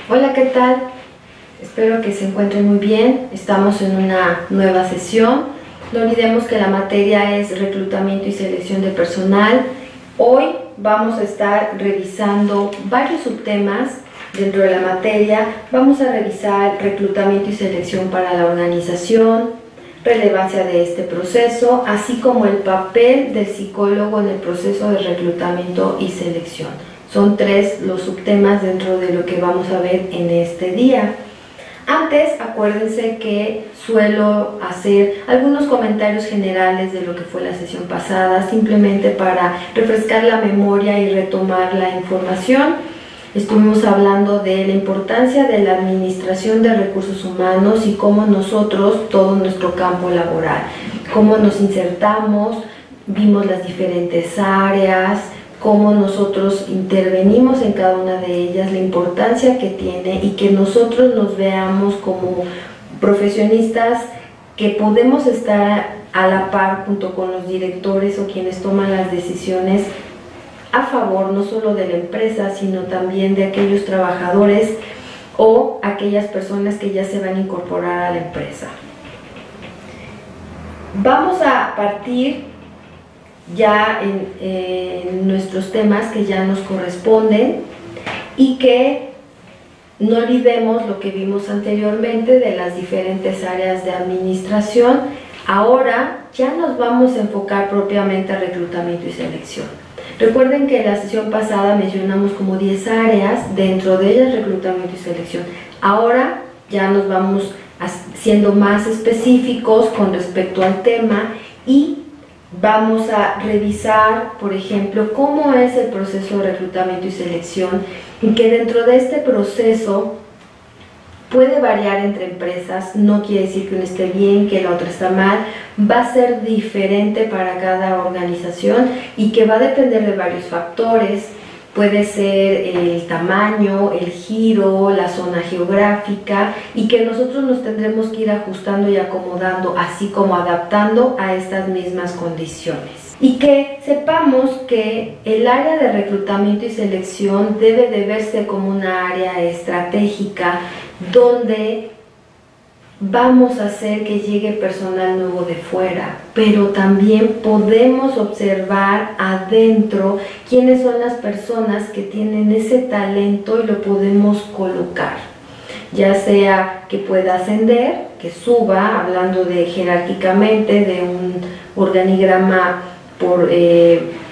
Hola, ¿qué tal? Espero que se encuentren muy bien. Estamos en una nueva sesión. No olvidemos que la materia es reclutamiento y selección de personal. Hoy vamos a estar revisando varios subtemas dentro de la materia. Vamos a revisar reclutamiento y selección para la organización, relevancia de este proceso, así como el papel del psicólogo en el proceso de reclutamiento y selección. Son tres los subtemas dentro de lo que vamos a ver en este día. Antes, acuérdense que suelo hacer algunos comentarios generales de lo que fue la sesión pasada, simplemente para refrescar la memoria y retomar la información. Estuvimos hablando de la importancia de la administración de recursos humanos y cómo nosotros, todo nuestro campo laboral, cómo nos insertamos, vimos las diferentes áreas, cómo nosotros intervenimos en cada una de ellas, la importancia que tiene y que nosotros nos veamos como profesionistas que podemos estar a la par junto con los directores o quienes toman las decisiones a favor no solo de la empresa, sino también de aquellos trabajadores o aquellas personas que ya se van a incorporar a la empresa. Vamos a partir ya en nuestros temas que ya nos corresponden y que no olvidemos lo que vimos anteriormente de las diferentes áreas de administración. Ahora ya nos vamos a enfocar propiamente a reclutamiento y selección. Recuerden que en la sesión pasada mencionamos como 10 áreas, dentro de ellas reclutamiento y selección. Ahora ya nos vamos siendo más específicos con respecto al tema y vamos a revisar, por ejemplo, cómo es el proceso de reclutamiento y selección, y que dentro de este proceso puede variar entre empresas. No quiere decir que uno esté bien, que la otra está mal, va a ser diferente para cada organización y que va a depender de varios factores. Puede ser el tamaño, el giro, la zona geográfica, y que nosotros nos tendremos que ir ajustando y acomodando, así como adaptando a estas mismas condiciones. Y que sepamos que el área de reclutamiento y selección debe de verse como una área estratégica donde vamos a hacer que llegue personal nuevo de fuera, pero también podemos observar adentro quiénes son las personas que tienen ese talento y lo podemos colocar, ya sea que pueda ascender, que suba, hablando de jerárquicamente de un organigrama por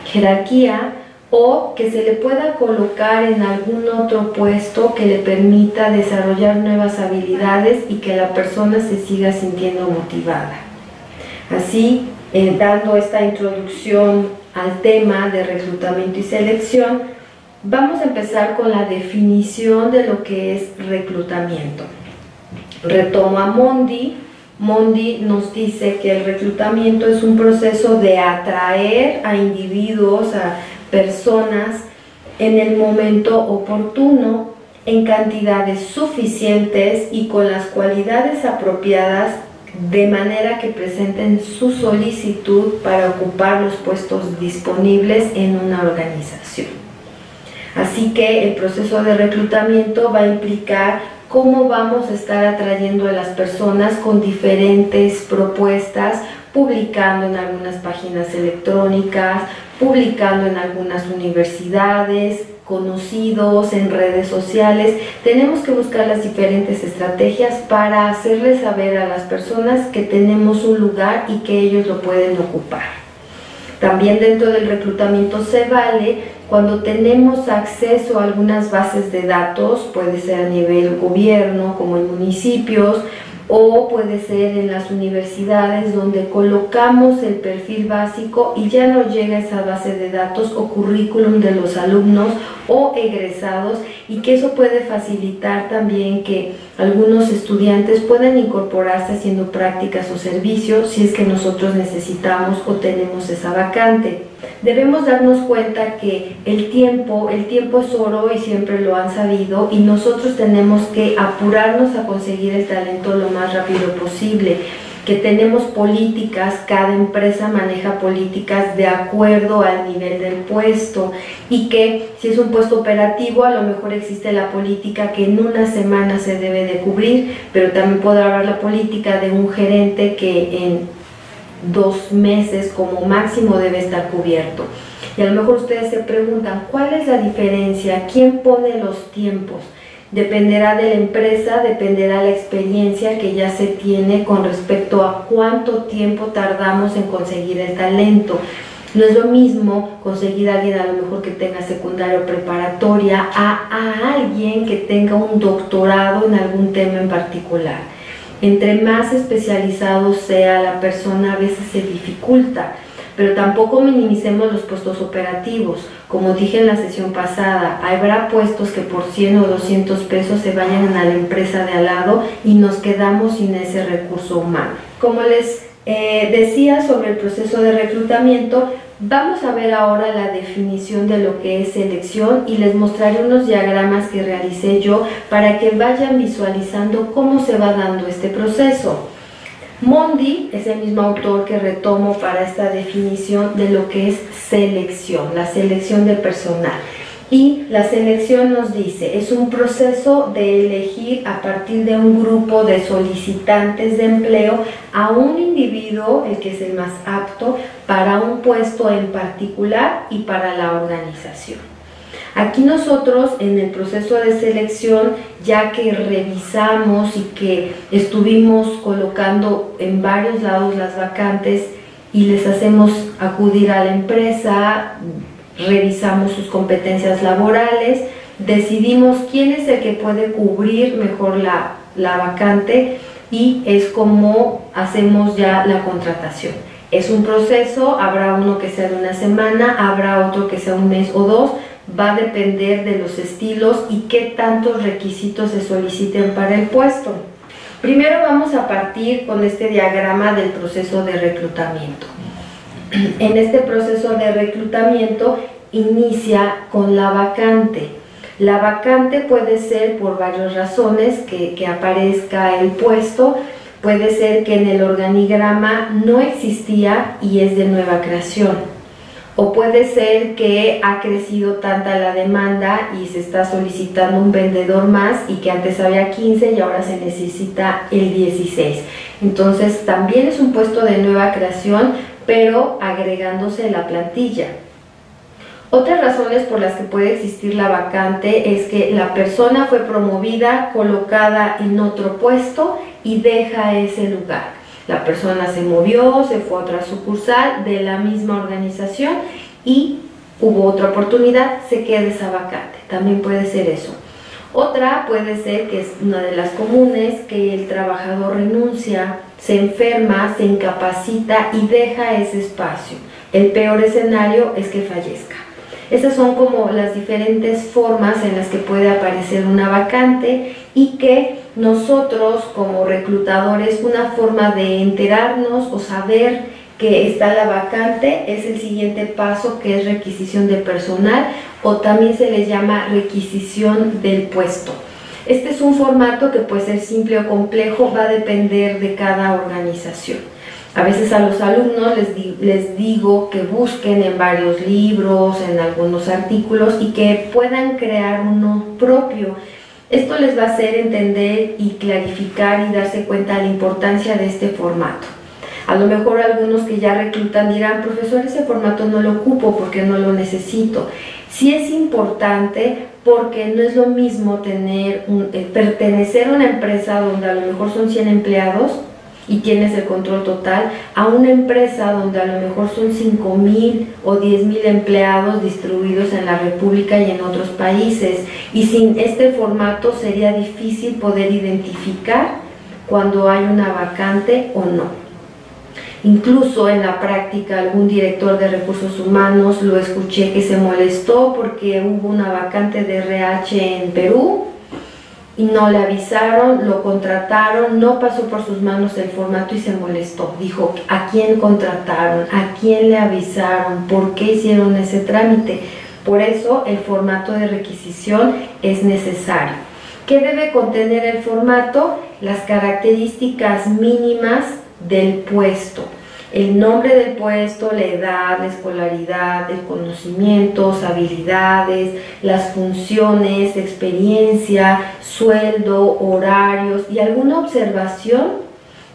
jerarquía, o que se le pueda colocar en algún otro puesto que le permita desarrollar nuevas habilidades y que la persona se siga sintiendo motivada. Así, dando esta introducción al tema de reclutamiento y selección, vamos a empezar con la definición de lo que es reclutamiento. Retomo a Mondi. Mondi nos dice que el reclutamiento es un proceso de atraer a individuos, a personas en el momento oportuno, en cantidades suficientes y con las cualidades apropiadas, de manera que presenten su solicitud para ocupar los puestos disponibles en una organización. Así que el proceso de reclutamiento va a implicar cómo vamos a estar atrayendo a las personas con diferentes propuestas, publicando en algunas páginas electrónicas, publicando en algunas universidades, conocidos, en redes sociales. Tenemos que buscar las diferentes estrategias para hacerles saber a las personas que tenemos un lugar y que ellos lo pueden ocupar. También dentro del reclutamiento se vale cuando tenemos acceso a algunas bases de datos, puede ser a nivel gobierno, como en municipios, o puede ser en las universidades, donde colocamos el perfil básico y ya nos llega esa base de datos o currículum de los alumnos o egresados, y que eso puede facilitar también que algunos estudiantes puedan incorporarse haciendo prácticas o servicios si es que nosotros necesitamos o tenemos esa vacante. Debemos darnos cuenta que el tiempo es oro y siempre lo han sabido, y nosotros tenemos que apurarnos a conseguir el talento lo más rápido posible, que tenemos políticas, cada empresa maneja políticas de acuerdo al nivel del puesto, y que si es un puesto operativo a lo mejor existe la política que en una semana se debe de cubrir, pero también podrá haber la política de un gerente que en 2 meses como máximo debe estar cubierto. Y a lo mejor ustedes se preguntan, ¿cuál es la diferencia? ¿Quién pone los tiempos? Dependerá de la empresa, dependerá la experiencia que ya se tiene con respecto a cuánto tiempo tardamos en conseguir el talento. No es lo mismo conseguir a alguien a lo mejor que tenga secundaria o preparatoria a alguien que tenga un doctorado en algún tema en particular. Entre más especializado sea la persona, a veces se dificulta. Pero tampoco minimicemos los puestos operativos. Como dije en la sesión pasada, habrá puestos que por 100 o 200 pesos se vayan a la empresa de al lado y nos quedamos sin ese recurso humano. Como les decía sobre el proceso de reclutamiento, vamos a ver ahora la definición de lo que es selección y les mostraré unos diagramas que realicé yo para que vayan visualizando cómo se va dando este proceso. Mondi es el mismo autor que retomo para esta definición de lo que es selección, la selección de personal. Y la selección nos dice, es un proceso de elegir a partir de un grupo de solicitantes de empleo a un individuo, el que es el más apto, para un puesto en particular y para la organización. Aquí nosotros en el proceso de selección, ya que revisamos y que estuvimos colocando en varios lados las vacantes y les hacemos acudir a la empresa, revisamos sus competencias laborales, decidimos quién es el que puede cubrir mejor la vacante y es como hacemos ya la contratación. Es un proceso, habrá uno que sea de una semana, habrá otro que sea un mes o 2, va a depender de los estilos y qué tantos requisitos se soliciten para el puesto. Primero vamos a partir con este diagrama del proceso de reclutamiento. En este proceso de reclutamiento inicia con la vacante. La vacante puede ser por varias razones que aparezca el puesto. Puede ser que en el organigrama no existía y es de nueva creación. O puede ser que ha crecido tanta la demanda y se está solicitando un vendedor más y que antes había 15 y ahora se necesita el 16. Entonces también es un puesto de nueva creación, pero agregándose la plantilla. Otras razones por las que puede existir la vacante es que la persona fue promovida, colocada en otro puesto y deja ese lugar. La persona se movió, se fue a otra sucursal de la misma organización y hubo otra oportunidad, se queda esa vacante. También puede ser eso. Otra puede ser, que es una de las comunes, que el trabajador renuncia, se enferma, se incapacita y deja ese espacio. El peor escenario es que fallezca. Esas son como las diferentes formas en las que puede aparecer una vacante y que nosotros como reclutadores, una forma de enterarnos o saber que está la vacante es el siguiente paso, que es requisición de personal, o también se les llama requisición del puesto. Este es un formato que puede ser simple o complejo, va a depender de cada organización. A veces a los alumnos les digo que busquen en varios libros, en algunos artículos y que puedan crear uno propio. Esto les va a hacer entender y clarificar y darse cuenta de la importancia de este formato. A lo mejor algunos que ya reclutan dirán, profesor, ese formato no lo ocupo porque no lo necesito. Sí es importante porque no es lo mismo pertenecer a una empresa donde a lo mejor son 100 empleados y tienes el control total, a una empresa donde a lo mejor son 5,000 o 10,000 empleados distribuidos en la República y en otros países. Y sin este formato sería difícil poder identificar cuando hay una vacante o no. Incluso en la práctica algún director de recursos humanos lo escuché que se molestó porque hubo una vacante de RH en Perú y no le avisaron, lo contrataron, no pasó por sus manos el formato y se molestó. Dijo, ¿a quién contrataron? ¿A quién le avisaron? ¿Por qué hicieron ese trámite? Por eso el formato de requisición es necesario. ¿Qué debe contener el formato? Las características mínimas del puesto. El nombre del puesto, la edad, la escolaridad, el conocimientos, habilidades, las funciones, experiencia, sueldo, horarios y alguna observación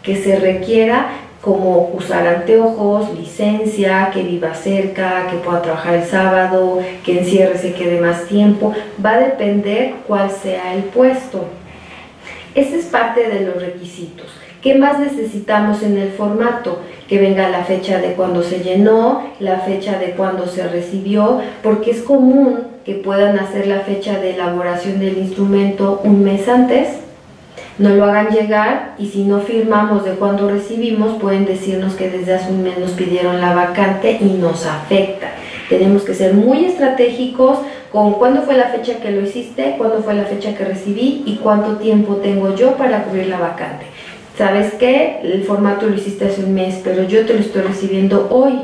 que se requiera, como usar anteojos, licencia, que viva cerca, que pueda trabajar el sábado, que encierre se quede más tiempo. Va a depender cuál sea el puesto. Ese es parte de los requisitos. ¿Qué más necesitamos en el formato? Que venga la fecha de cuando se llenó, la fecha de cuando se recibió, porque es común que puedan hacer la fecha de elaboración del instrumento un mes antes, nos lo hagan llegar y si no firmamos de cuando recibimos, pueden decirnos que desde hace un mes nos pidieron la vacante y nos afecta. Tenemos que ser muy estratégicos con cuándo fue la fecha que lo hiciste, cuándo fue la fecha que recibí y cuánto tiempo tengo yo para cubrir la vacante. ¿Sabes qué? El formato lo hiciste hace un mes, pero yo te lo estoy recibiendo hoy.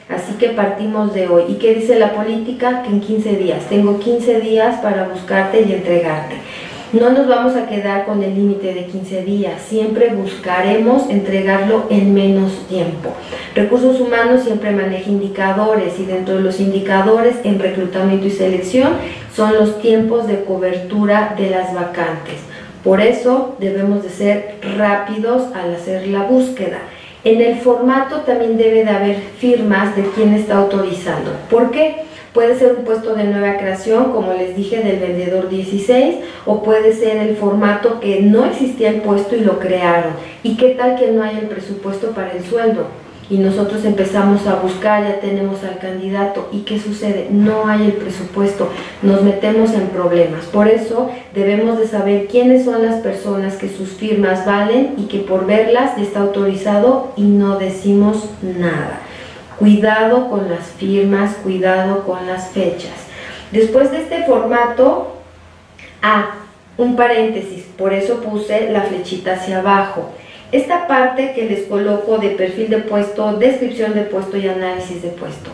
Así que partimos de hoy. ¿Y qué dice la política? Que en 15 días. Tengo 15 días para buscarte y entregarte. No nos vamos a quedar con el límite de 15 días, siempre buscaremos entregarlo en menos tiempo. Recursos Humanos siempre maneja indicadores y dentro de los indicadores en reclutamiento y selección son los tiempos de cobertura de las vacantes. Por eso debemos de ser rápidos al hacer la búsqueda. En el formato también debe de haber firmas de quién está autorizando. ¿Por qué? Puede ser un puesto de nueva creación, como les dije, del vendedor 16, o puede ser el formato que no existía el puesto y lo crearon. ¿Y qué tal que no hay el presupuesto para el sueldo? Y nosotros empezamos a buscar, ya tenemos al candidato. ¿Y qué sucede? No hay el presupuesto, nos metemos en problemas. Por eso debemos de saber quiénes son las personas que sus firmas valen y que por verlas ya está autorizado y no decimos nada. Cuidado con las firmas, cuidado con las fechas. Después de este formato, un paréntesis, por eso puse la flechita hacia abajo. Esta parte que les coloco de perfil de puesto, descripción de puesto y análisis de puesto.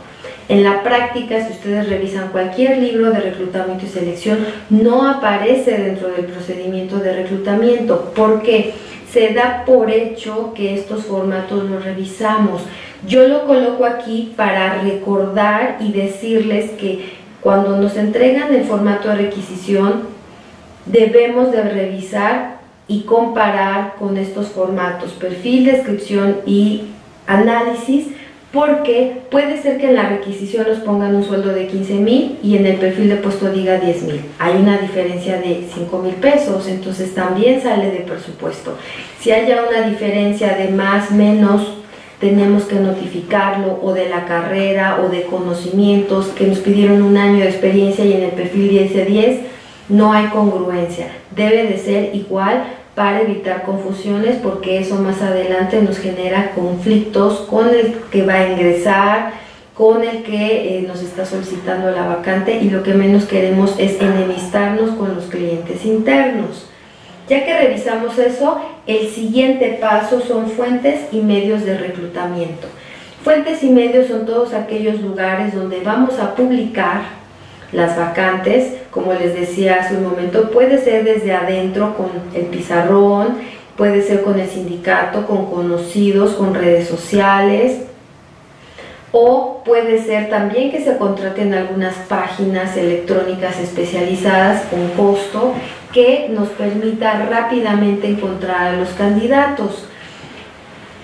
En la práctica, si ustedes revisan cualquier libro de reclutamiento y selección, no aparece dentro del procedimiento de reclutamiento. ¿Por qué? Se da por hecho que estos formatos los revisamos. Yo lo coloco aquí para recordar y decirles que cuando nos entregan el formato de requisición, debemos de revisar y comparar con estos formatos, perfil, descripción y análisis, porque puede ser que en la requisición nos pongan un sueldo de 15,000 y en el perfil de puesto diga 10,000. Hay una diferencia de 5,000 pesos, entonces también sale de presupuesto. Si haya una diferencia de más, menos, tenemos que notificarlo, o de la carrera o de conocimientos, que nos pidieron un año de experiencia y en el perfil dice 10, no hay congruencia. Debe de ser igual para evitar confusiones, porque eso más adelante nos genera conflictos con el que va a ingresar, con el que nos está solicitando la vacante, y lo que menos queremos es enemistarnos con los clientes internos. Ya que revisamos eso, el siguiente paso son fuentes y medios de reclutamiento. Fuentes y medios son todos aquellos lugares donde vamos a publicar las vacantes. Como les decía hace un momento, puede ser desde adentro con el pizarrón, puede ser con el sindicato, con conocidos, con redes sociales, o puede ser también que se contraten algunas páginas electrónicas especializadas con costo que nos permita rápidamente encontrar a los candidatos.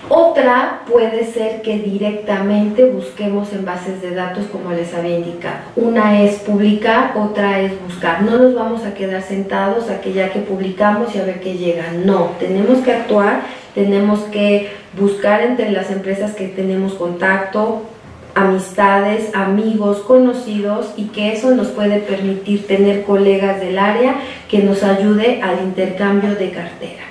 Otra puede ser que directamente busquemos en bases de datos, como les había indicado. Una es publicar, otra es buscar. No nos vamos a quedar sentados a que ya que publicamos y a ver qué llega. No, tenemos que actuar, tenemos que buscar entre las empresas que tenemos contacto, amistades, amigos, conocidos, y que eso nos puede permitir tener colegas del área que nos ayude al intercambio de cartera.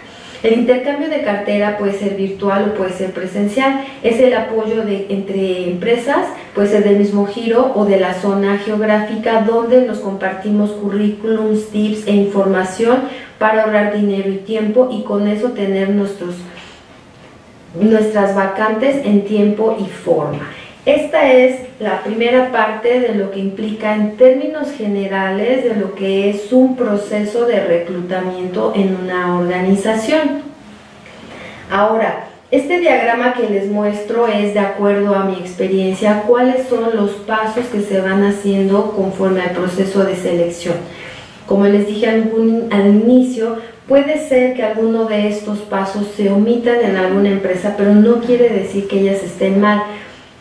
El intercambio de cartera puede ser virtual o puede ser presencial. Es el apoyo entre empresas, puede ser del mismo giro o de la zona geográfica, donde nos compartimos currículums, tips e información para ahorrar dinero y tiempo, y con eso tener nuestras vacantes en tiempo y forma. Esta es la primera parte de lo que implica en términos generales de lo que es un proceso de reclutamiento en una organización. Ahora, Este diagrama que les muestro es de acuerdo a mi experiencia, cuáles son los pasos que se van haciendo conforme al proceso de selección. Como les dije al inicio, puede ser que alguno de estos pasos se omitan en alguna empresa, pero no quiere decir que ellas estén mal.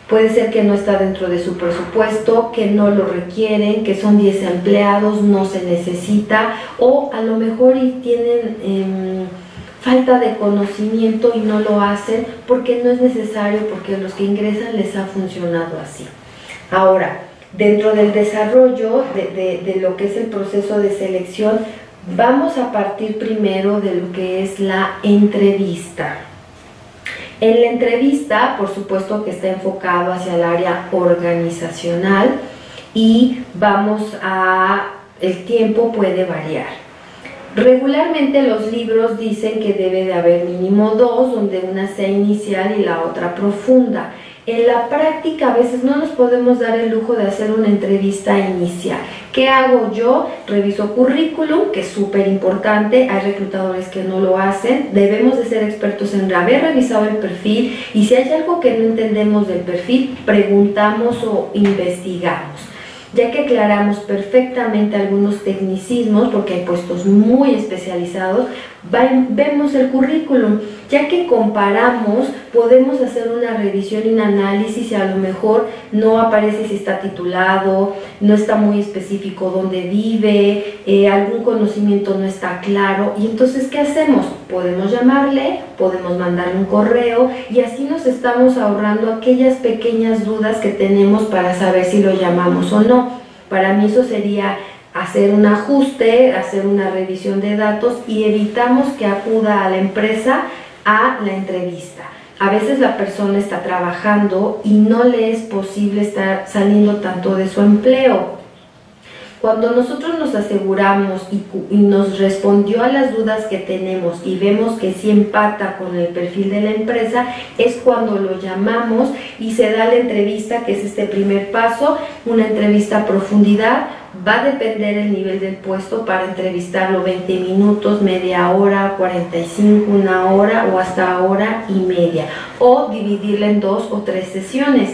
Puede ser que no está dentro de su presupuesto, que no lo requieren, que son 10 empleados, no se necesita, o a lo mejor tienen falta de conocimiento y no lo hacen porque no es necesario, porque los que ingresan les ha funcionado así. Ahora, dentro del desarrollo de lo que es el proceso de selección, vamos a partir primero de lo que es la entrevista. En la entrevista, por supuesto que está enfocado hacia el área organizacional y el tiempo puede variar. Regularmente los libros dicen que debe de haber mínimo 2, donde una sea inicial y la otra profunda. En la práctica a veces no nos podemos dar el lujo de hacer una entrevista inicial. ¿Qué hago yo? Reviso currículum, que es súper importante, hay reclutadores que no lo hacen, debemos de ser expertos en haber revisado el perfil y si hay algo que no entendemos del perfil, preguntamos o investigamos. Ya que aclaramos perfectamente algunos tecnicismos, porque hay puestos muy especializados, vemos el currículum. Ya que comparamos, podemos hacer una revisión y un análisis y a lo mejor no aparece si está titulado, no está muy específico dónde vive, algún conocimiento no está claro. Y entonces, ¿qué hacemos? Podemos llamarle, podemos mandarle un correo y así nos estamos ahorrando aquellas pequeñas dudas que tenemos para saber si lo llamamos o no. Para mí eso sería hacer un ajuste, hacer una revisión de datos y evitamos que acuda a la empresa a la entrevista. A veces la persona está trabajando y no le es posible estar saliendo tanto de su empleo. Cuando nosotros nos aseguramos y nos respondió a las dudas que tenemos y vemos que sí empata con el perfil de la empresa, es cuando lo llamamos y se da la entrevista, que es este primer paso, una entrevista a profundidad. Va a depender el nivel del puesto para entrevistarlo 20 minutos, media hora, 45, una hora o hasta hora y media. O dividirla en 2 o 3 sesiones.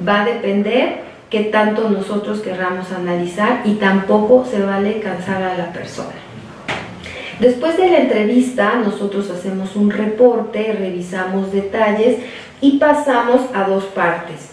Va a depender qué tanto nosotros querramos analizar y tampoco se vale cansar a la persona. Después de la entrevista, nosotros hacemos un reporte, revisamos detalles y pasamos a 2 partes.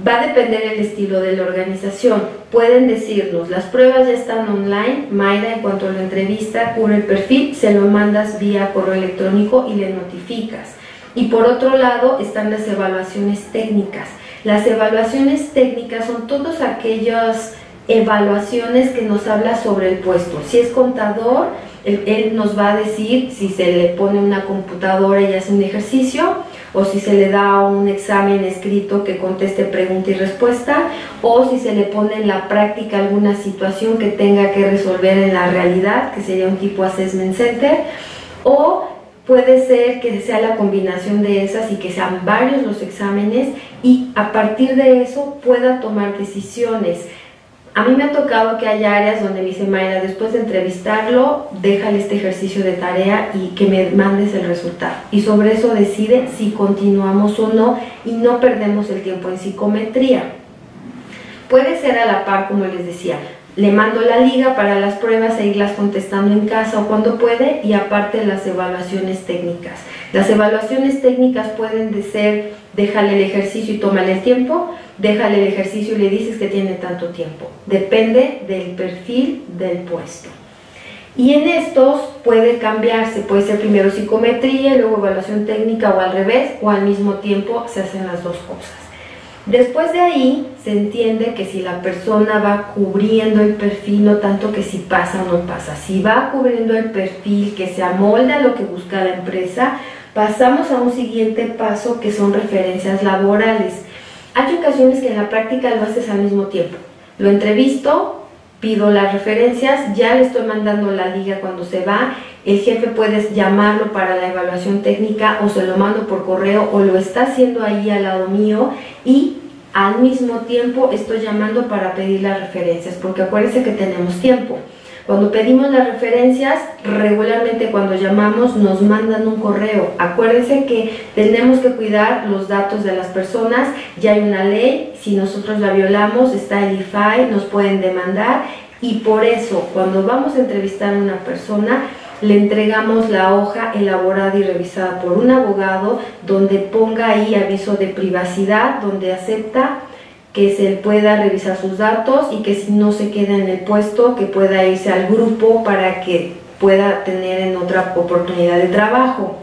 Va a depender el estilo de la organización. Pueden decirnos, las pruebas ya están online, Mayra, en cuanto a la entrevista, cubre el perfil, se lo mandas vía correo electrónico y le notificas. Y por otro lado están las evaluaciones técnicas. Las evaluaciones técnicas son todas aquellas evaluaciones que nos habla sobre el puesto. Si es contador, él nos va a decir si se le pone una computadora y hace un ejercicio, o si se le da un examen escrito que conteste pregunta y respuesta, o si se le pone en la práctica alguna situación que tenga que resolver en la realidad, que sería un tipo assessment center, o puede ser que sea la combinación de esas y que sean varios los exámenes y a partir de eso pueda tomar decisiones. A mí me ha tocado que hay áreas donde me dice Mayra, después de entrevistarlo, déjale este ejercicio de tarea y que me mandes el resultado. Y sobre eso decide si continuamos o no y no perdemos el tiempo en psicometría. Puede ser a la par, como les decía, le mando la liga para las pruebas e irlas contestando en casa o cuando puede y aparte las evaluaciones técnicas. Las evaluaciones técnicas pueden ser, déjale el ejercicio y tómale el tiempo, déjale el ejercicio y le dices que tiene tanto tiempo. Depende del perfil del puesto. Y en estos puede cambiarse, puede ser primero psicometría, luego evaluación técnica o al revés, o al mismo tiempo se hacen las dos cosas. Después de ahí se entiende que si la persona va cubriendo el perfil, no tanto que si pasa o no pasa, si va cubriendo el perfil que se amolda a lo que busca la empresa, pasamos a un siguiente paso que son referencias laborales. Hay ocasiones que en la práctica lo haces al mismo tiempo. Lo entrevisto, pido las referencias, ya le estoy mandando la liga cuando se va, el jefe puede llamarlo para la evaluación técnica o se lo mando por correo o lo está haciendo ahí al lado mío y al mismo tiempo estoy llamando para pedir las referencias, porque acuérdense que tenemos tiempo. Cuando pedimos las referencias, regularmente cuando llamamos nos mandan un correo. Acuérdense que tenemos que cuidar los datos de las personas, ya hay una ley, si nosotros la violamos está el IFAI, nos pueden demandar, y por eso cuando vamos a entrevistar a una persona le entregamos la hoja elaborada y revisada por un abogado donde ponga ahí aviso de privacidad, donde acepta que se pueda revisar sus datos y que si no se queda en el puesto, que pueda irse al grupo para que pueda tener en otra oportunidad de trabajo.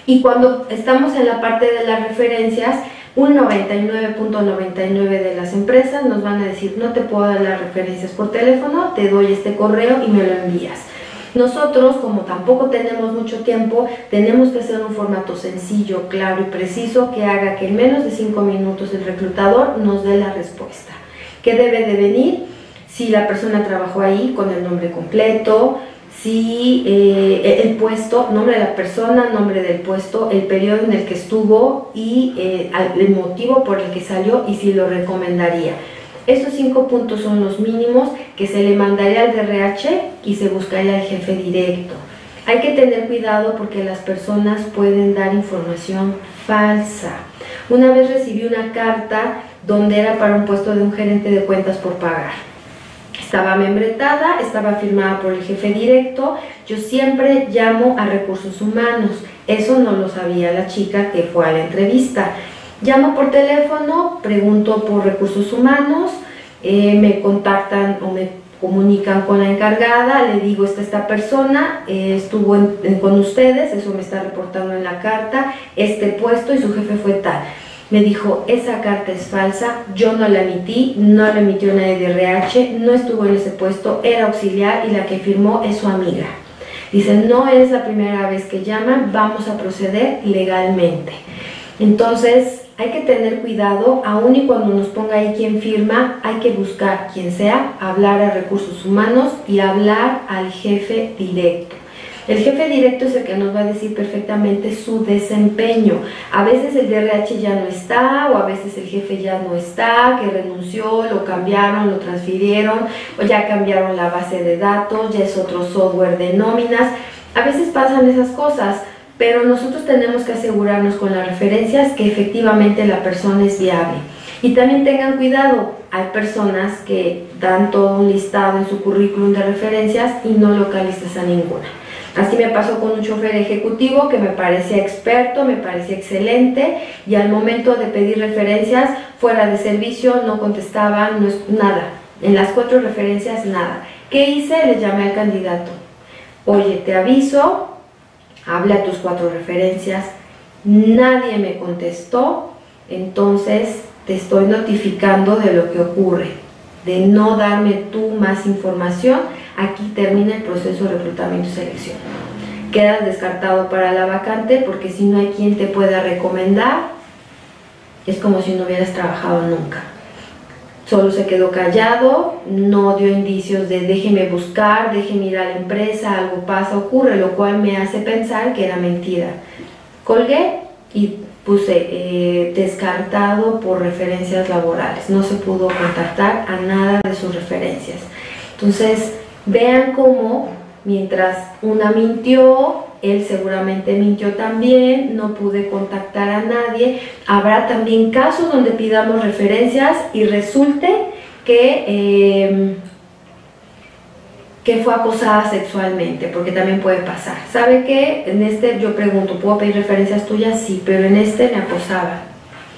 Y cuando estamos en la parte de las referencias, un 99.99 de las empresas nos van a decir: no te puedo dar las referencias por teléfono, te doy este correo y me lo envías. Nosotros, como tampoco tenemos mucho tiempo, tenemos que hacer un formato sencillo, claro y preciso que haga que en menos de 5 minutos el reclutador nos dé la respuesta. ¿Qué debe de venir? Si la persona trabajó ahí, con el nombre completo, si el puesto, nombre de la persona, nombre del puesto, el periodo en el que estuvo y el motivo por el que salió y si lo recomendaría. Estos 5 puntos son los mínimos que se le mandaría al DRH y se buscaría al jefe directo. Hay que tener cuidado porque las personas pueden dar información falsa. Una vez recibí una carta donde era para un puesto de un gerente de cuentas por pagar. Estaba membretada, estaba firmada por el jefe directo. Yo siempre llamo a recursos humanos. Eso no lo sabía la chica que fue a la entrevista. Llamo por teléfono, pregunto por recursos humanos, me contactan o me comunican con la encargada, le digo: esta persona estuvo con ustedes, eso me está reportando en la carta, este puesto y su jefe fue tal. Me dijo: esa carta es falsa, yo no la emití, no la emitió nadie de RH, no estuvo en ese puesto, era auxiliar y la que firmó es su amiga. Dice: no es la primera vez que llaman, vamos a proceder legalmente. Entonces hay que tener cuidado, aun y cuando nos ponga ahí quien firma, hay que buscar quien sea, hablar a recursos humanos y hablar al jefe directo. El jefe directo es el que nos va a decir perfectamente su desempeño. A veces el DRH ya no está, o a veces el jefe ya no está, que renunció, lo cambiaron, lo transfirieron, o ya cambiaron la base de datos, ya es otro software de nóminas. A veces pasan esas cosas, pero nosotros tenemos que asegurarnos con las referencias que efectivamente la persona es viable. Y también tengan cuidado, hay personas que dan todo un listado en su currículum de referencias y no localizas a ninguna. Así me pasó con un chofer ejecutivo que me parecía experto, me parecía excelente, y al momento de pedir referencias fuera de servicio no contestaban, nada. En las 4 referencias nada. ¿Qué hice? Le llamé al candidato: oye, te aviso, habla a tus 4 referencias, nadie me contestó, entonces te estoy notificando de lo que ocurre, de no darme tú más información, aquí termina el proceso de reclutamiento y selección. Quedas descartado para la vacante porque si no hay quien te pueda recomendar, es como si no hubieras trabajado nunca. Solo se quedó callado, no dio indicios de déjeme buscar, déjeme ir a la empresa, algo pasa, ocurre, lo cual me hace pensar que era mentira. Colgué y puse descartado por referencias laborales. No se pudo contactar a nada de sus referencias. Entonces, vean cómo mientras una mintió, él seguramente mintió también, no pude contactar a nadie. Habrá también casos donde pidamos referencias y resulte que fue acosada sexualmente, porque también puede pasar. ¿Sabe qué? En este yo pregunto, ¿puedo pedir referencias tuyas? Sí, pero en este me acosaba.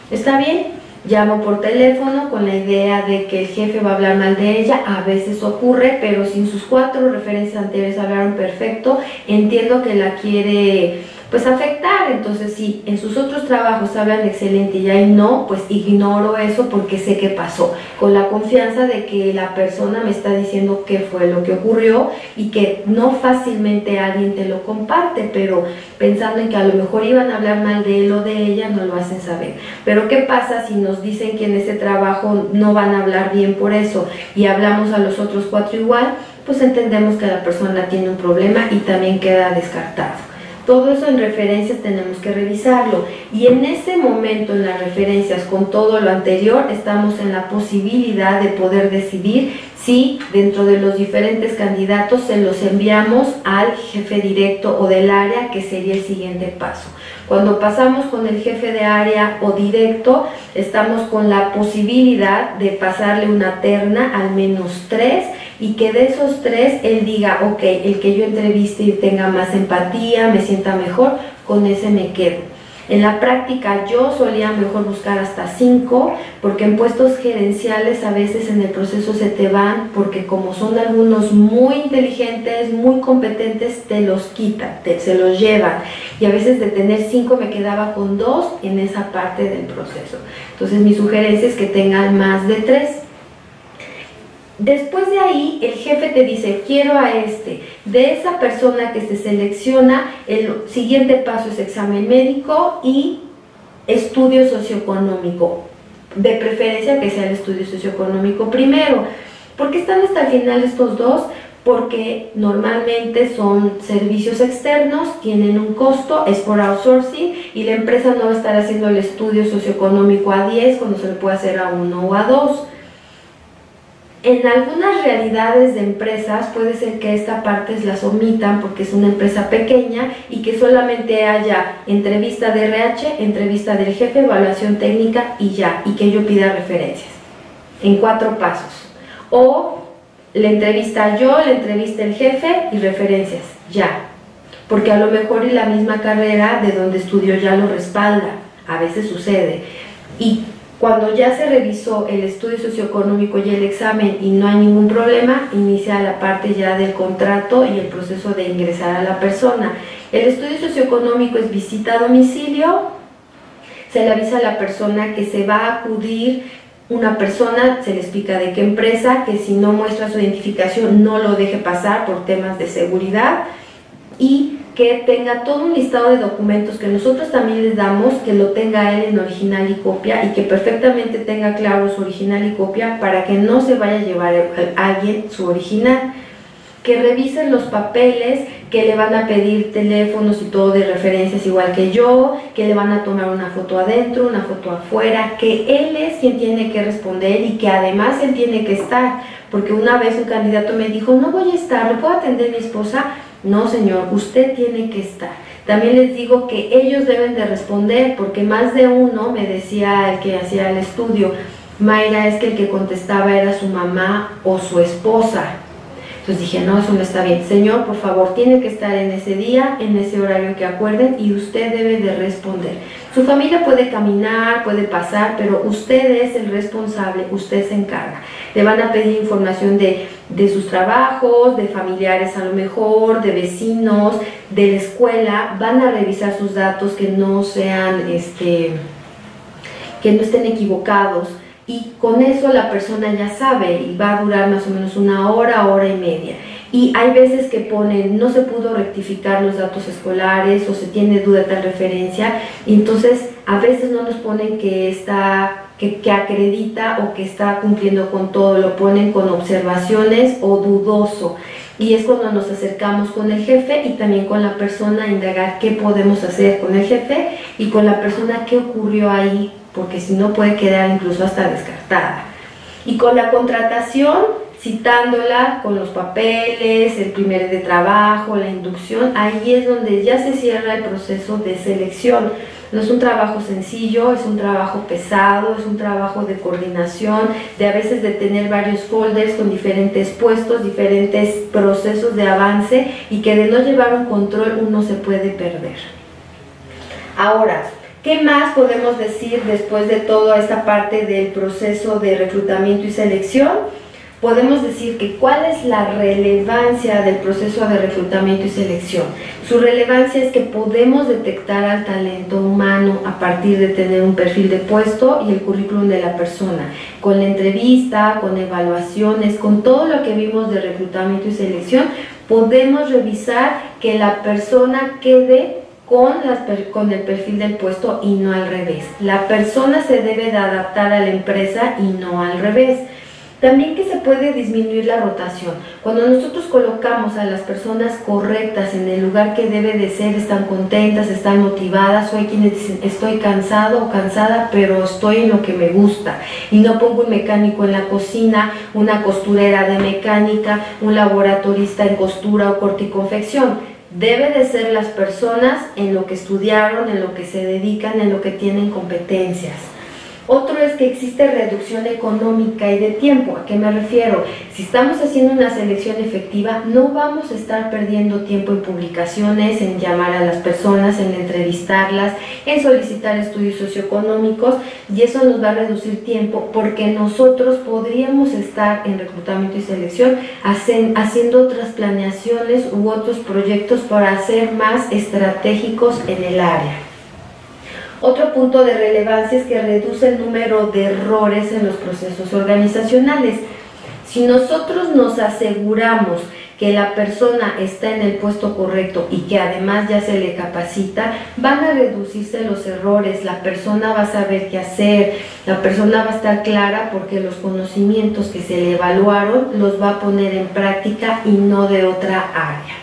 ¿Está bien? Llamo por teléfono con la idea de que el jefe va a hablar mal de ella. A veces ocurre, pero si en sus 4 referencias anteriores hablaron perfecto, entiendo que la quiere pues afectar. Entonces, si en sus otros trabajos hablan excelente y ahí no, pues ignoro eso porque sé qué pasó, con la confianza de que la persona me está diciendo qué fue lo que ocurrió y que no fácilmente alguien te lo comparte, pero pensando en que a lo mejor iban a hablar mal de él o de ella, no lo hacen saber. Pero ¿qué pasa si nos dicen que en ese trabajo no van a hablar bien por eso y hablamos a los otros 4 igual? Pues entendemos que la persona tiene un problema y también queda descartado. Todo eso en referencias tenemos que revisarlo, y en ese momento en las referencias, con todo lo anterior, estamos en la posibilidad de poder decidir Sí, dentro de los diferentes candidatos se los enviamos al jefe directo o del área, que sería el siguiente paso. Cuando pasamos con el jefe de área o directo, estamos con la posibilidad de pasarle una terna, al menos 3, y que de esos 3 él diga, ok, el que yo entreviste y tenga más empatía, me sienta mejor, con ese me quedo. En la práctica yo solía mejor buscar hasta 5, porque en puestos gerenciales a veces en el proceso se te van, porque como son algunos muy inteligentes, muy competentes, te los quitan, se los llevan. Y a veces de tener 5 me quedaba con 2 en esa parte del proceso. Entonces mi sugerencia es que tengan más de 3. Después de ahí, el jefe te dice, quiero a este. De esa persona que se selecciona, el siguiente paso es examen médico y estudio socioeconómico. De preferencia que sea el estudio socioeconómico primero. ¿Por qué están hasta el final estos dos? Porque normalmente son servicios externos, tienen un costo, es por outsourcing, y la empresa no va a estar haciendo el estudio socioeconómico a 10 cuando se le puede hacer a 1 o a 2. En algunas realidades de empresas puede ser que esta parte las omitan porque es una empresa pequeña y que solamente haya entrevista de RH, entrevista del jefe, evaluación técnica y ya, y que yo pida referencias en 4 pasos. O la entrevista yo, la entrevista el jefe y referencias, ya. Porque a lo mejor y la misma carrera de donde estudió ya lo respalda, a veces sucede. Y cuando ya se revisó el estudio socioeconómico y el examen y no hay ningún problema, inicia la parte ya del contrato y el proceso de ingresar a la persona. El estudio socioeconómico es visita a domicilio, se le avisa a la persona que se va a acudir una persona, se le explica de qué empresa, que si no muestra su identificación no lo deje pasar por temas de seguridad, y que tenga todo un listado de documentos que nosotros también les damos, que lo tenga él en original y copia, y que perfectamente tenga claro su original y copia para que no se vaya a llevar a alguien su original. Que revisen los papeles, que le van a pedir teléfonos y todo de referencias igual que yo, que le van a tomar una foto adentro, una foto afuera, que él es quien tiene que responder y que además él tiene que estar, porque una vez un candidato me dijo, no voy a estar, ¿me puedo atender mi esposa? No, señor, usted tiene que estar. También les digo que ellos deben de responder, porque más de uno, me decía el que hacía el estudio, Mayra, es que el que contestaba era su mamá o su esposa. Entonces dije, no, eso no está bien. Señor, por favor, tiene que estar en ese día, en ese horario que acuerden, y usted debe de responder. Su familia puede caminar, puede pasar, pero usted es el responsable, usted se encarga. Le van a pedir información de sus trabajos, de familiares a lo mejor, de vecinos, de la escuela. Van a revisar sus datos que no sean, que no estén equivocados. Y con eso la persona ya sabe, y va a durar más o menos 1 hora, hora y media. Y hay veces que ponen, no se pudo rectificar los datos escolares o se tiene duda de tal referencia, y entonces a veces no nos ponen que acredita o que está cumpliendo con todo, lo ponen con observaciones o dudoso. Y es cuando nos acercamos con el jefe y también con la persona a indagar qué podemos hacer con el jefe y con la persona qué ocurrió ahí, porque si no puede quedar incluso hasta descartada. Y con la contratación, citándola con los papeles, el primer de trabajo, la inducción, ahí es donde ya se cierra el proceso de selección. No es un trabajo sencillo, es un trabajo pesado, es un trabajo de coordinación, de a veces de tener varios folders con diferentes puestos, diferentes procesos de avance, y que de no llevar un control uno se puede perder. Ahora, ¿qué más podemos decir después de toda esta parte del proceso de reclutamiento y selección? Podemos decir que cuál es la relevancia del proceso de reclutamiento y selección. Su relevancia es que podemos detectar al talento humano a partir de tener un perfil de puesto y el currículum de la persona. Con la entrevista, con evaluaciones, con todo lo que vimos de reclutamiento y selección, podemos revisar que la persona quede con el perfil del puesto y no al revés. La persona se debe de adaptar a la empresa y no al revés. También que se puede disminuir la rotación. Cuando nosotros colocamos a las personas correctas en el lugar que debe de ser, están contentas, están motivadas, o hay quienes dicen, estoy cansado o cansada, pero estoy en lo que me gusta, y no pongo un mecánico en la cocina, una costurera de mecánica, un laboratorista en costura o corte y confección. Debe de ser las personas en lo que estudiaron, en lo que se dedican, en lo que tienen competencias. Otro es que existe reducción económica y de tiempo. ¿A qué me refiero? Si estamos haciendo una selección efectiva, no vamos a estar perdiendo tiempo en publicaciones, en llamar a las personas, en entrevistarlas, en solicitar estudios socioeconómicos, y eso nos va a reducir tiempo porque nosotros podríamos estar en reclutamiento y selección haciendo otras planeaciones u otros proyectos para ser más estratégicos en el área. Otro punto de relevancia es que reduce el número de errores en los procesos organizacionales. Si nosotros nos aseguramos que la persona está en el puesto correcto y que además ya se le capacita, van a reducirse los errores, la persona va a saber qué hacer, la persona va a estar clara porque los conocimientos que se le evaluaron los va a poner en práctica y no de otra área.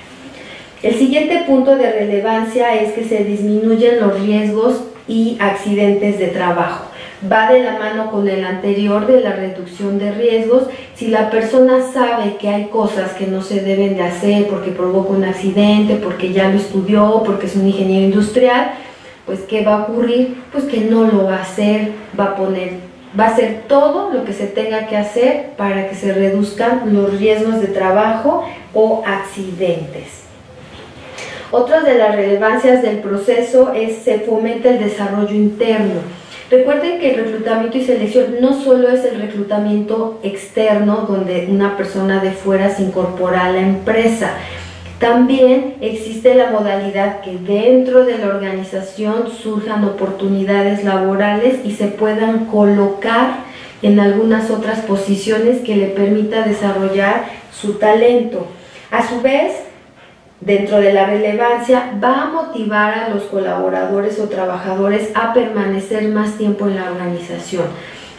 El siguiente punto de relevancia es que se disminuyen los riesgos y accidentes de trabajo. Va de la mano con el anterior de la reducción de riesgos. Si la persona sabe que hay cosas que no se deben de hacer porque provoca un accidente, porque ya lo estudió, porque es un ingeniero industrial, pues ¿qué va a ocurrir? Pues que no lo va a hacer, va a hacer todo lo que se tenga que hacer para que se reduzcan los riesgos de trabajo o accidentes. Otra de las relevancias del proceso es se fomenta el desarrollo interno. Recuerden que el reclutamiento y selección no solo es el reclutamiento externo, donde una persona de fuera se incorpora a la empresa. También existe la modalidad que dentro de la organización surjan oportunidades laborales y se puedan colocar en algunas otras posiciones que le permita desarrollar su talento. A su vez, dentro de la relevancia, va a motivar a los colaboradores o trabajadores a permanecer más tiempo en la organización.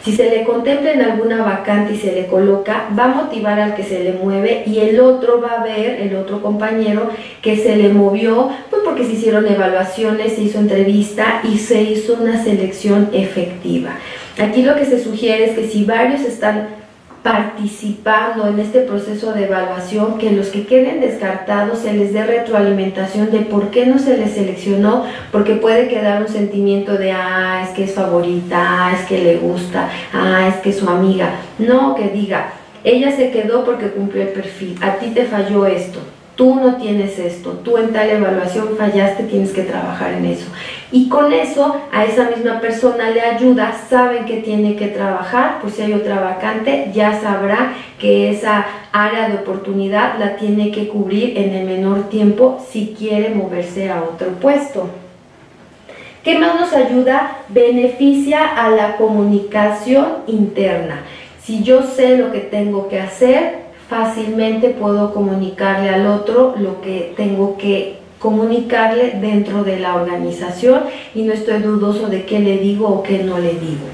Si se le contempla en alguna vacante y se le coloca, va a motivar al que se le mueve y el otro va a ver, el otro compañero, que se le movió, pues porque se hicieron evaluaciones, se hizo entrevista y se hizo una selección efectiva. Aquí lo que se sugiere es que si varios están participando en este proceso de evaluación, que los que queden descartados se les dé retroalimentación de por qué no se les seleccionó, porque puede quedar un sentimiento de es que es favorita, es que le gusta, es que es su amiga. No, que diga, ella se quedó porque cumplió el perfil, a ti te falló esto, tú no tienes esto, tú en tal evaluación fallaste, tienes que trabajar en eso. Y con eso a esa misma persona le ayuda, saben que tiene que trabajar, pues si hay otra vacante ya sabrá que esa área de oportunidad la tiene que cubrir en el menor tiempo si quiere moverse a otro puesto. ¿Qué más nos ayuda? Beneficia a la comunicación interna. Si yo sé lo que tengo que hacer, fácilmente puedo comunicarle al otro lo que tengo que comunicarle dentro de la organización y no estoy dudoso de qué le digo o qué no le digo.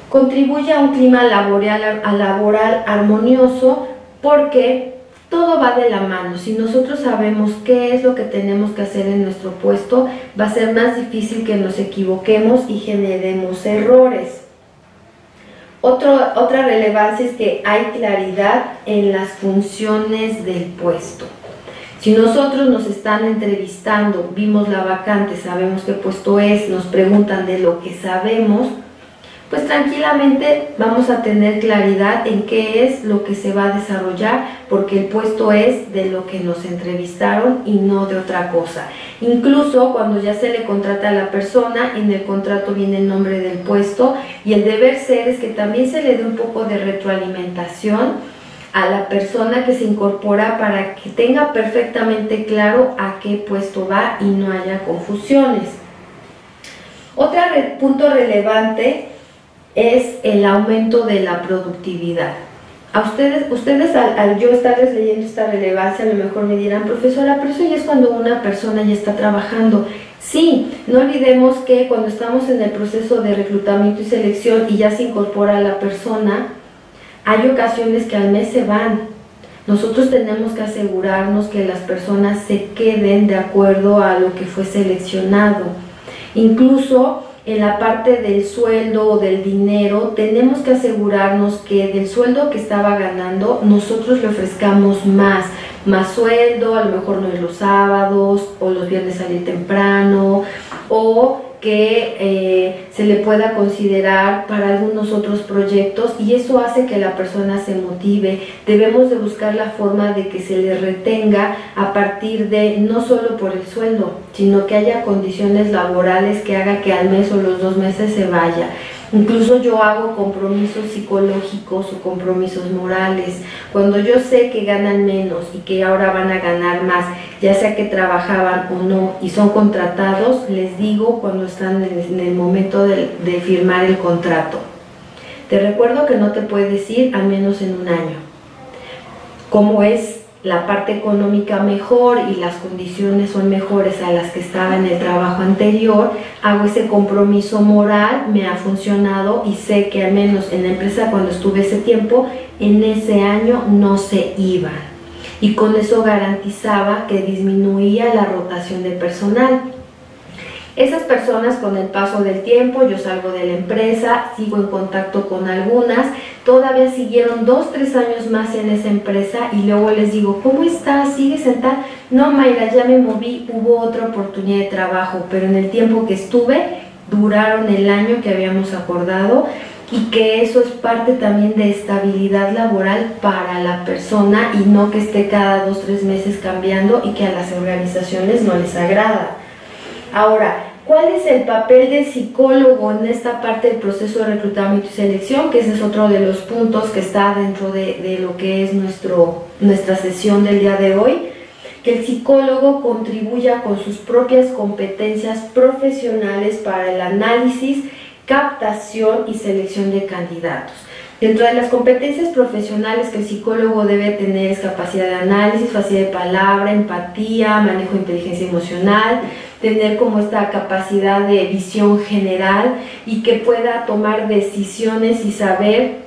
Contribuye a un clima laboral armonioso porque todo va de la mano. Si nosotros sabemos qué es lo que tenemos que hacer en nuestro puesto, va a ser más difícil que nos equivoquemos y generemos errores. Otra relevancia es que hay claridad en las funciones del puesto. Si nosotros nos están entrevistando, vimos la vacante, sabemos qué puesto es, nos preguntan de lo que sabemos, pues tranquilamente vamos a tener claridad en qué es lo que se va a desarrollar, porque el puesto es de lo que nos entrevistaron y no de otra cosa. Incluso cuando ya se le contrata a la persona, en el contrato viene el nombre del puesto y el deber ser es que también se le dé un poco de retroalimentación a la persona que se incorpora para que tenga perfectamente claro a qué puesto va y no haya confusiones. Otro punto relevante es el aumento de la productividad. A ustedes al yo estarles leyendo esta relevancia, a lo mejor me dirán, profesora, pero eso ya es cuando una persona ya está trabajando. Sí, no olvidemos que cuando estamos en el proceso de reclutamiento y selección y ya se incorpora la persona, Hay ocasiones que al mes se van. Nosotros tenemos que asegurarnos que las personas se queden de acuerdo a lo que fue seleccionado. Incluso en la parte del sueldo o del dinero, tenemos que asegurarnos que del sueldo que estaba ganando, nosotros le ofrezcamos más sueldo, a lo mejor no es los sábados o los viernes salir temprano, o que se le pueda considerar para algunos otros proyectos, y eso hace que la persona se motive. Debemos de buscar la forma de que se le retenga a partir de, no solo por el sueldo, sino que haya condiciones laborales que haga que al mes o los 2 meses se vaya. Incluso yo hago compromisos psicológicos o compromisos morales. Cuando yo sé que ganan menos y que ahora van a ganar más, ya sea que trabajaban o no y son contratados, les digo cuando están en el momento de firmar el contrato: te recuerdo que no te puedes ir al menos en un año. Como es la parte económica mejor y las condiciones son mejores a las que estaba en el trabajo anterior, hago ese compromiso moral, me ha funcionado y sé que al menos en la empresa cuando estuve ese tiempo, en ese año no se iban. Y con eso garantizaba que disminuía la rotación de personal. Esas personas, con el paso del tiempo, yo salgo de la empresa, sigo en contacto con algunas, todavía siguieron 2, 3 años más en esa empresa, y luego les digo: ¿cómo estás? ¿Sigues en tal? No, Mayra, ya me moví, hubo otra oportunidad de trabajo, pero en el tiempo que estuve, duraron el año que habíamos acordado, y que eso es parte también de estabilidad laboral para la persona, y no que esté cada 2, 3 meses cambiando y que a las organizaciones no les agrada. Ahora, ¿cuál es el papel del psicólogo en esta parte del proceso de reclutamiento y selección? Que ese es otro de los puntos que está dentro de lo que es nuestra sesión del día de hoy. Que el psicólogo contribuya con sus propias competencias profesionales para el análisis, captación y selección de candidatos. Dentro de las competencias profesionales que el psicólogo debe tener es capacidad de análisis, facilidad de palabra, empatía, manejo de inteligencia emocional, tener como esta capacidad de visión general y que pueda tomar decisiones y saber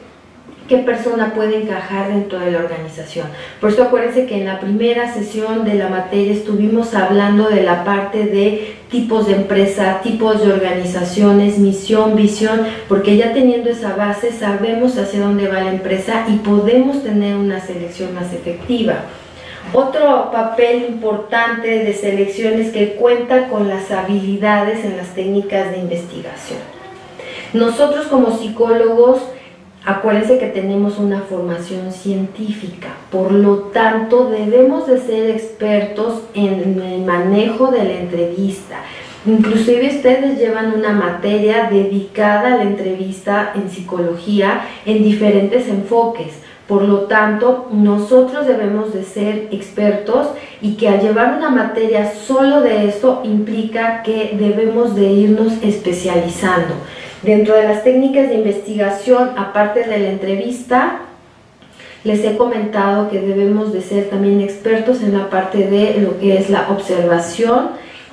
qué persona puede encajar dentro de la organización. Por eso acuérdense que en la primera sesión de la materia estuvimos hablando de la parte de tipos de empresa, tipos de organizaciones, misión, visión, porque ya teniendo esa base sabemos hacia dónde va la empresa y podemos tener una selección más efectiva. Otro papel importante de selección es que cuenta con las habilidades en las técnicas de investigación. Nosotros como psicólogos, acuérdense que tenemos una formación científica, por lo tanto debemos de ser expertos en el manejo de la entrevista. Inclusive ustedes llevan una materia dedicada a la entrevista en psicología en diferentes enfoques. Por lo tanto, nosotros debemos de ser expertos, y que al llevar una materia solo de esto implica que debemos de irnos especializando. Dentro de las técnicas de investigación, aparte de la entrevista, les he comentado que debemos de ser también expertos en la parte de lo que es la observación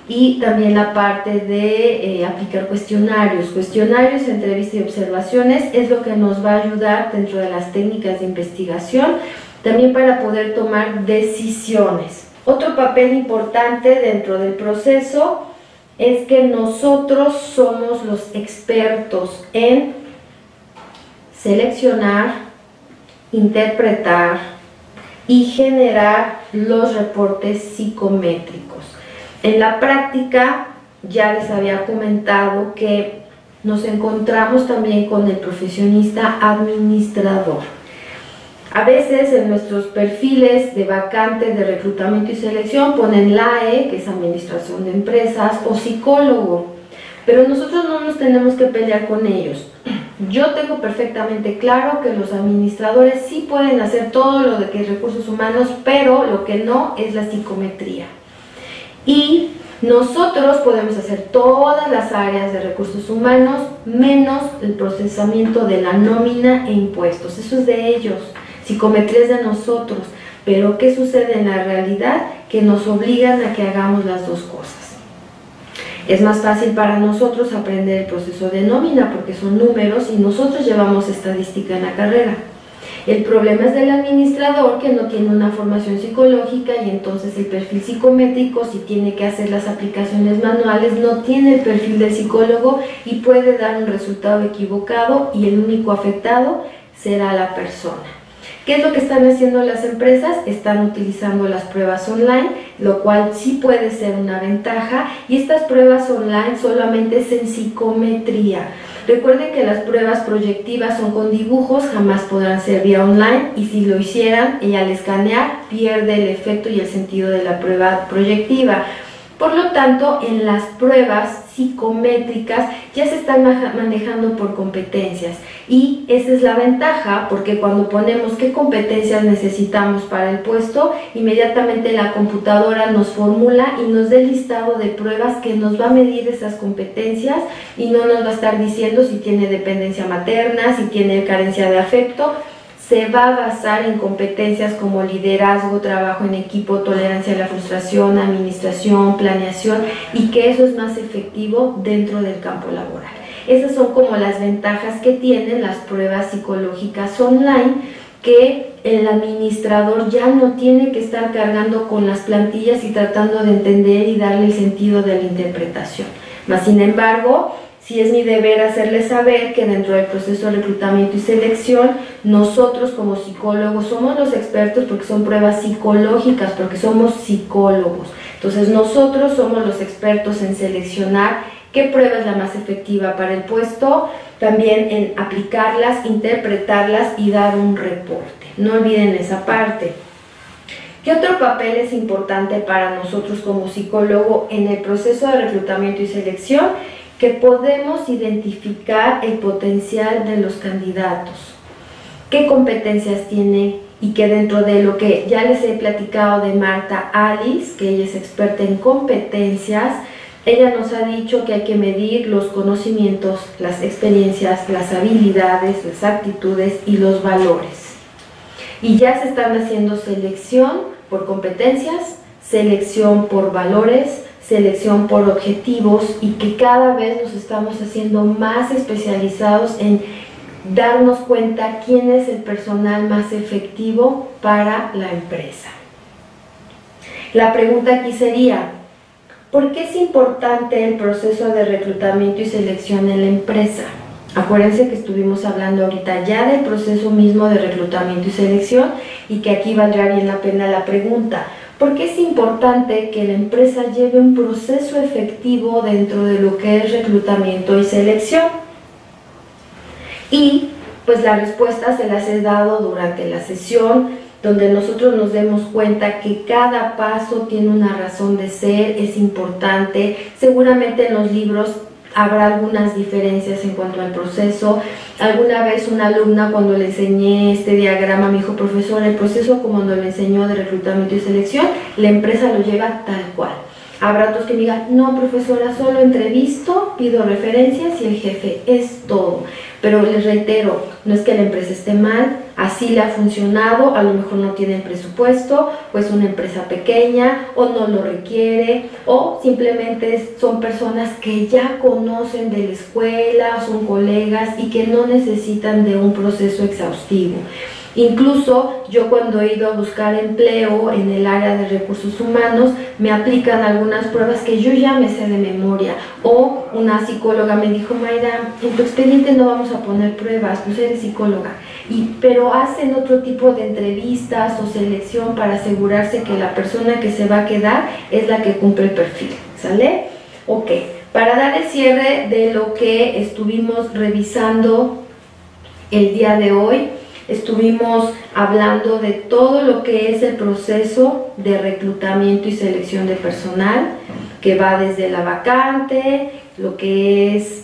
y también la parte de aplicar cuestionarios. Cuestionarios, entrevistas y observaciones es lo que nos va a ayudar dentro de las técnicas de investigación, también para poder tomar decisiones. Otro papel importante dentro del proceso es que nosotros somos los expertos en seleccionar, interpretar y generar los reportes psicométricos. En la práctica ya les había comentado que nos encontramos también con el profesionista administrador. A veces en nuestros perfiles de vacantes de reclutamiento y selección ponen LAE, que es administración de empresas, o psicólogo, pero nosotros no nos tenemos que pelear con ellos. Yo tengo perfectamente claro que los administradores sí pueden hacer todo lo de que es recursos humanos, pero lo que no es la psicometría. Y nosotros podemos hacer todas las áreas de recursos humanos, menos el procesamiento de la nómina e impuestos. Eso es de ellos. Psicometría es de nosotros. Pero ¿qué sucede en la realidad? Que nos obligan a que hagamos las dos cosas. Es más fácil para nosotros aprender el proceso de nómina porque son números y nosotros llevamos estadística en la carrera. El problema es del administrador, que no tiene una formación psicológica, y entonces el perfil psicométrico, si tiene que hacer las aplicaciones manuales, no tiene el perfil del psicólogo y puede dar un resultado equivocado, y el único afectado será la persona. ¿Qué es lo que están haciendo las empresas? Están utilizando las pruebas online, lo cual sí puede ser una ventaja, y estas pruebas online solamente es en psicometría. Recuerden que las pruebas proyectivas son con dibujos, jamás podrán ser vía online, y si lo hicieran, y al escanear pierde el efecto y el sentido de la prueba proyectiva. Por lo tanto, en las pruebas psicométricas ya se están manejando por competencias, y esa es la ventaja, porque cuando ponemos qué competencias necesitamos para el puesto, inmediatamente la computadora nos formula y nos da el listado de pruebas que nos va a medir esas competencias, y no nos va a estar diciendo si tiene dependencia materna, si tiene carencia de afecto. Se va a basar en competencias como liderazgo, trabajo en equipo, tolerancia a la frustración, administración, planeación, y que eso es más efectivo dentro del campo laboral. Esas son como las ventajas que tienen las pruebas psicológicas online, que el administrador ya no tiene que estar cargando con las plantillas y tratando de entender y darle el sentido de la interpretación. Mas, sin embargo, sí es mi deber hacerles saber que dentro del proceso de reclutamiento y selección, nosotros como psicólogos somos los expertos, porque son pruebas psicológicas, porque somos psicólogos. Entonces nosotros somos los expertos en seleccionar qué prueba es la más efectiva para el puesto, también en aplicarlas, interpretarlas y dar un reporte. No olviden esa parte. ¿Qué otro papel es importante para nosotros como psicólogo en el proceso de reclutamiento y selección? Que podemos identificar el potencial de los candidatos, qué competencias tiene, y que dentro de lo que ya les he platicado de Marta Alice, que ella es experta en competencias, ella nos ha dicho que hay que medir los conocimientos, las experiencias, las habilidades, las actitudes y los valores. Y ya se están haciendo selección por competencias, selección por valores, selección por objetivos, y que cada vez nos estamos haciendo más especializados en darnos cuenta quién es el personal más efectivo para la empresa. La pregunta aquí sería, ¿por qué es importante el proceso de reclutamiento y selección en la empresa? Acuérdense que estuvimos hablando ahorita ya del proceso mismo de reclutamiento y selección, y que aquí valdrá bien la pena la pregunta. ¿Por qué es importante que la empresa lleve un proceso efectivo dentro de lo que es reclutamiento y selección? Y pues la respuesta se las he dado durante la sesión, donde nosotros nos demos cuenta que cada paso tiene una razón de ser, es importante. Seguramente en los libros habrá algunas diferencias en cuanto al proceso. Alguna vez una alumna, cuando le enseñé este diagrama, me dijo: profesor, el proceso como nos lo enseñó de reclutamiento y selección, la empresa lo lleva tal cual. Habrá otros que me digan: no, profesora, solo entrevisto, pido referencias y el jefe, es todo. Pero les reitero, no es que la empresa esté mal, así le ha funcionado, a lo mejor no tienen presupuesto, o es una empresa pequeña, o no lo requiere, o simplemente son personas que ya conocen de la escuela, son colegas y que no necesitan de un proceso exhaustivo. Incluso yo, cuando he ido a buscar empleo en el área de recursos humanos, me aplican algunas pruebas que yo ya me sé de memoria. O una psicóloga me dijo: Mayra, en tu expediente no vamos a poner pruebas, pues eres psicóloga. Pero hacen otro tipo de entrevistas o selección para asegurarse que la persona que se va a quedar es la que cumple el perfil. ¿Sale? Ok. Para dar el cierre de lo que estuvimos revisando el día de hoy, estuvimos hablando de todo lo que es el proceso de reclutamiento y selección de personal, que va desde la vacante, lo que es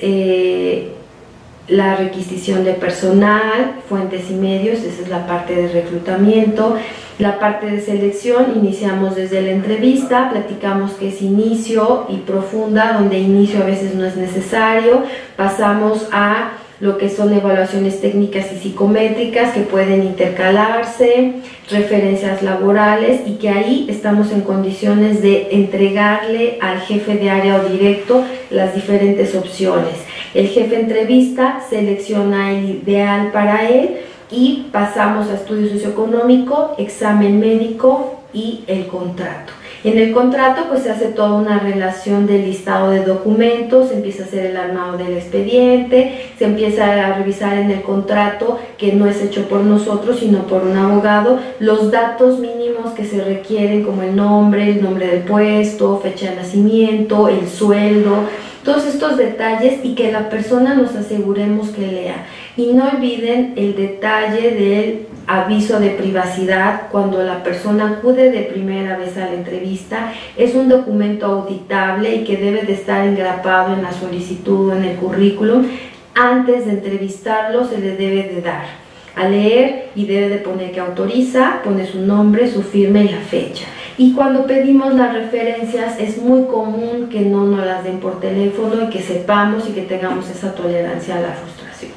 la requisición de personal, fuentes y medios, esa es la parte de reclutamiento. La parte de selección, iniciamos desde la entrevista, platicamos que es inicio y profunda, donde inicio a veces no es necesario. Pasamos a lo que son evaluaciones técnicas y psicométricas, que pueden intercalarse, referencias laborales, y que ahí estamos en condiciones de entregarle al jefe de área o directo las diferentes opciones. El jefe entrevista, selecciona el ideal para él, y pasamos a estudio socioeconómico, examen médico y el contrato. En el contrato pues se hace toda una relación del listado de documentos, se empieza a hacer el armado del expediente, se empieza a revisar en el contrato, que no es hecho por nosotros sino por un abogado, los datos mínimos que se requieren como el nombre del puesto, fecha de nacimiento, el sueldo, todos estos detalles, y que la persona nos aseguremos que lea. Y no olviden el detalle del aviso de privacidad cuando la persona acude de primera vez a la entrevista. Es un documento auditable y que debe de estar engrapado en la solicitud o en el currículum. Antes de entrevistarlo se le debe de dar a leer y debe de poner que autoriza, pone su nombre, su firma y la fecha. Y cuando pedimos las referencias es muy común que no nos las den por teléfono y que sepamos y que tengamos esa tolerancia a la frustración.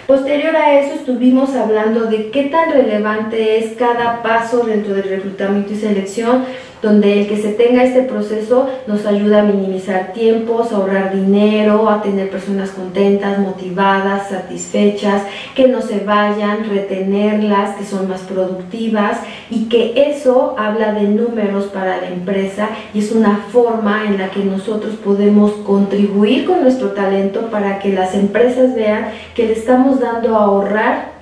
Posterior a eso estuvimos hablando de qué tan relevante es cada paso dentro del reclutamiento y selección, donde el que se tenga este proceso nos ayuda a minimizar tiempos, a ahorrar dinero, a tener personas contentas, motivadas, satisfechas, que no se vayan, retenerlas, que son más productivas, y que eso habla de números para la empresa y es una forma en la que nosotros podemos contribuir con nuestro talento para que las empresas vean que le estamos dando a ahorrar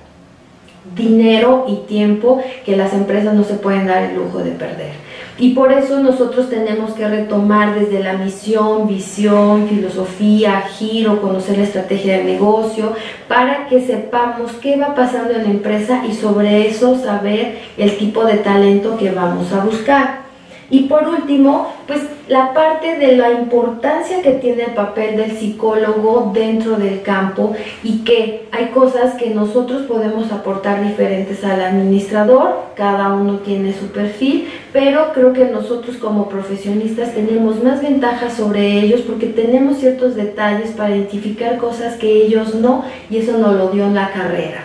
dinero y tiempo que las empresas no se pueden dar el lujo de perder. Y por eso nosotros tenemos que retomar desde la misión, visión, filosofía, giro, conocer la estrategia de negocio, para que sepamos qué va pasando en la empresa y sobre eso saber el tipo de talento que vamos a buscar. Y por último, pues la parte de la importancia que tiene el papel del psicólogo dentro del campo, y que hay cosas que nosotros podemos aportar diferentes al administrador, cada uno tiene su perfil, pero creo que nosotros como profesionistas tenemos más ventajas sobre ellos porque tenemos ciertos detalles para identificar cosas que ellos no, y eso nos lo dio en la carrera,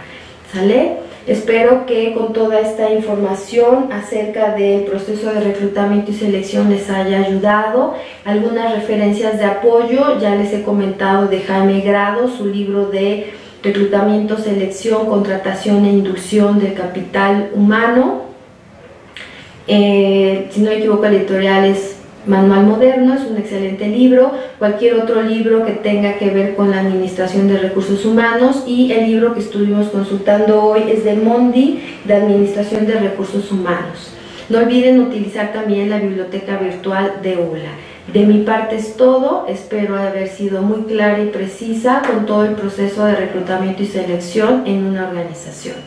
¿sale? Espero que con toda esta información acerca del proceso de reclutamiento y selección les haya ayudado. Algunas referencias de apoyo, ya les he comentado de Jaime Grado, su libro de reclutamiento, selección, contratación e inducción del capital humano. Si no me equivoco, el editorial es Manual Moderno, es un excelente libro. Cualquier otro libro que tenga que ver con la administración de recursos humanos, y el libro que estuvimos consultando hoy es de Mondi, de administración de recursos humanos. No olviden utilizar también la biblioteca virtual de ULA. De mi parte es todo, espero haber sido muy clara y precisa con todo el proceso de reclutamiento y selección en una organización.